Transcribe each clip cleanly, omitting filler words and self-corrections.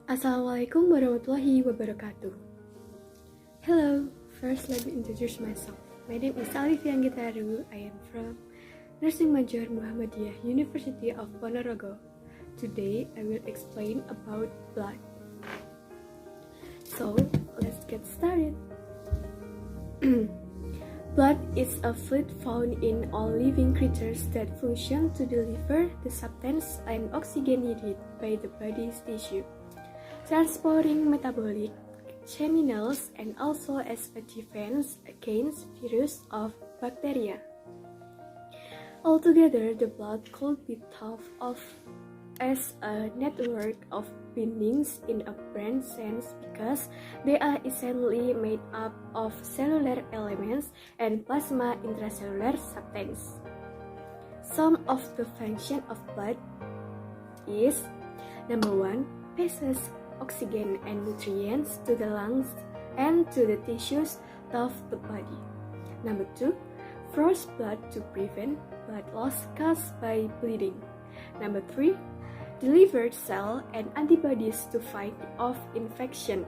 Assalamualaikum warahmatullahi wabarakatuh. Hello, first let me introduce myself. My name is Alifya Anggita. I am from Nursing Major Muhammadiyah University of Ponorogo. Today I will explain about blood. So let's get started. Blood is a fluid found in all living creatures that function to deliver the substance and oxygen needed by the body's tissue, transporting metabolic chemicals and also as a defense against virus of bacteria. Altogether, the blood could be thought of as a network of bindings in a broad sense because they are essentially made up of cellular elements and plasma intracellular substance. Some of the function of blood is: number 1, passes oxygen and nutrients to the lungs and to the tissues of the body. Number 2, froze blood to prevent blood loss caused by bleeding. Number 3, delivered cell and antibodies to fight off infection.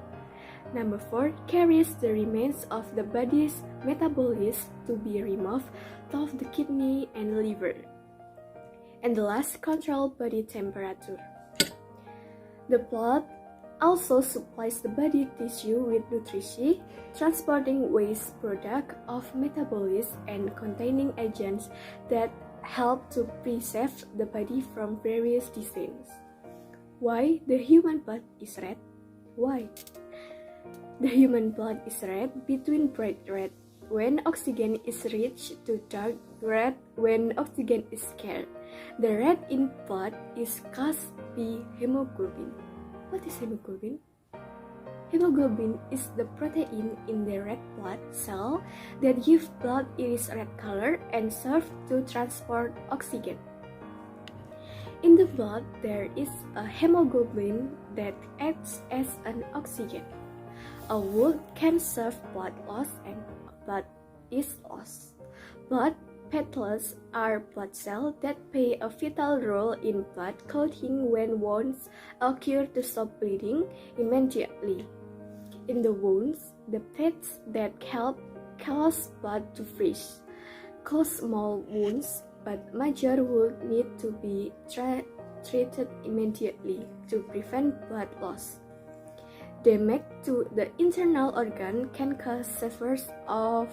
Number 4, carries the remains of the body's metabolism to be removed of the kidney and liver. And the last, control body temperature. The blood also supplies the body tissue with nutrition, transporting waste product of metabolism and containing agents that help to preserve the body from various diseases. Why the human blood is red? Why? The human blood is red between bright red when oxygen is rich to dark red when oxygen is scarce. The red in blood is caused by hemoglobin. What is hemoglobin? Hemoglobin is the protein in the red blood cell that gives blood its red color and serves to transport oxygen. In the blood, there is a hemoglobin that acts as an oxygen. A wound can serve blood loss and blood is lost. Blood platelets are blood cells that play a vital role in blood clotting when wounds occur to stop bleeding immediately. In the wounds, the plates that help cause blood to freeze. Cause small wounds, but major wounds need to be treated immediately to prevent blood loss. Damage to the internal organ can cause severe of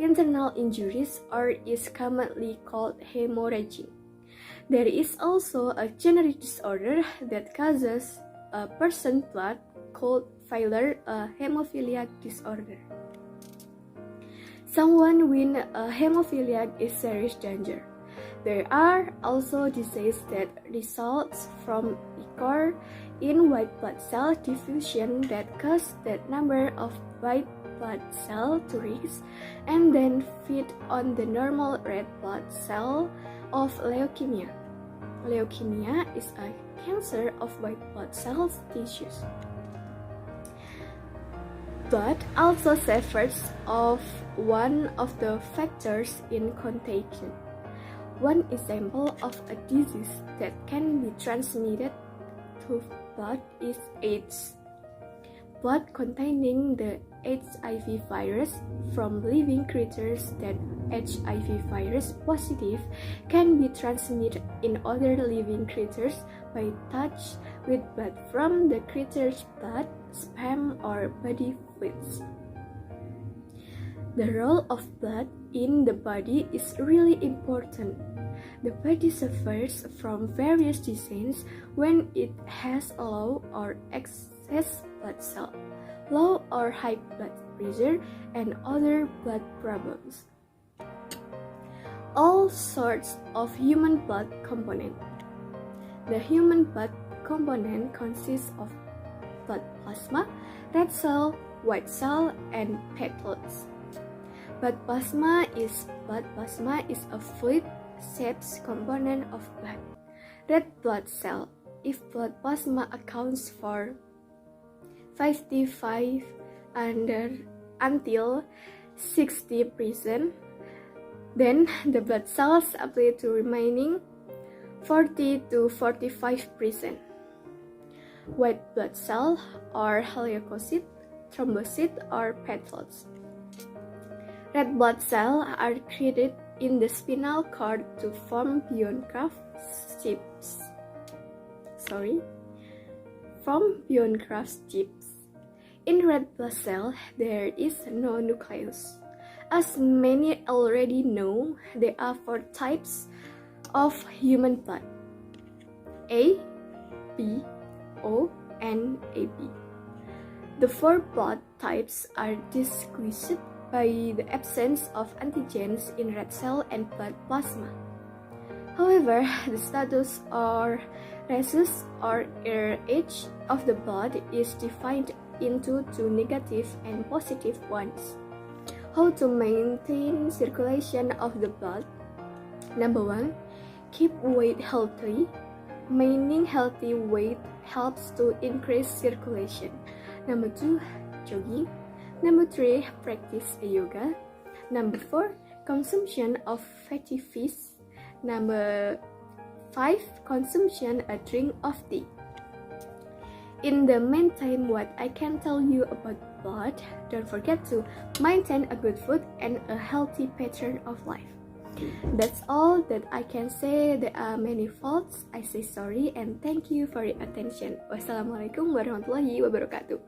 internal injuries or is commonly called hemorrhaging. There is also a genetic disorder that causes a person's blood called failure, a hemophiliac disorder. Someone with a hemophiliac is serious danger. There are also diseases that result from ichor in white blood cell diffusion that cause the number of white blood cells to rise and then feed on the normal red blood cell of leukemia. Leukemia is a cancer of white blood cells tissues. Blood also suffers of one of the factors in contagion. One example of a disease that can be transmitted through blood is AIDS. Blood containing the HIV virus from living creatures that HIV virus positive can be transmitted in other living creatures by touch with blood from the creature's blood, sperm, or body fluids. The role of blood in the body is really important. The body suffers from various diseases when it has a low or excess blood cell, low or high blood pressure, and other blood problems. All sorts of human blood component. The human blood component consists of blood plasma, red cell, white cell, and platelets. Blood plasma is a fluid-shaped component of blood. Red blood cell. If blood plasma accounts for 55 until 60%, then the blood cells apply to remaining 40 to 45%. white blood cell or leukocyte, thrombocyte or platelets. Red blood cells are created in the spinal cord to form bone graft chips. In red blood cell, there is no nucleus. As many already know, there are 4 types of human blood: A, B, O, and AB. The 4 blood types are distinguished by the absence of antigens in red cell and blood plasma. However, the status or rhesus or RH of the blood is divided into 2 negative and positive ones. How to maintain circulation of the blood? Number 1, keep weight healthy. Maintaining healthy weight helps to increase circulation. Number 2, jogging. Number 3, practice yoga. Number 4, consumption of fatty fish. Number 5, consumption a drink of tea. In the meantime, what I can tell you about blood, don't forget to maintain a good food and a healthy pattern of life. That's all that I can say. There are many faults. I say sorry and thank you for your attention. Wassalamualaikum warahmatullahi wabarakatuh.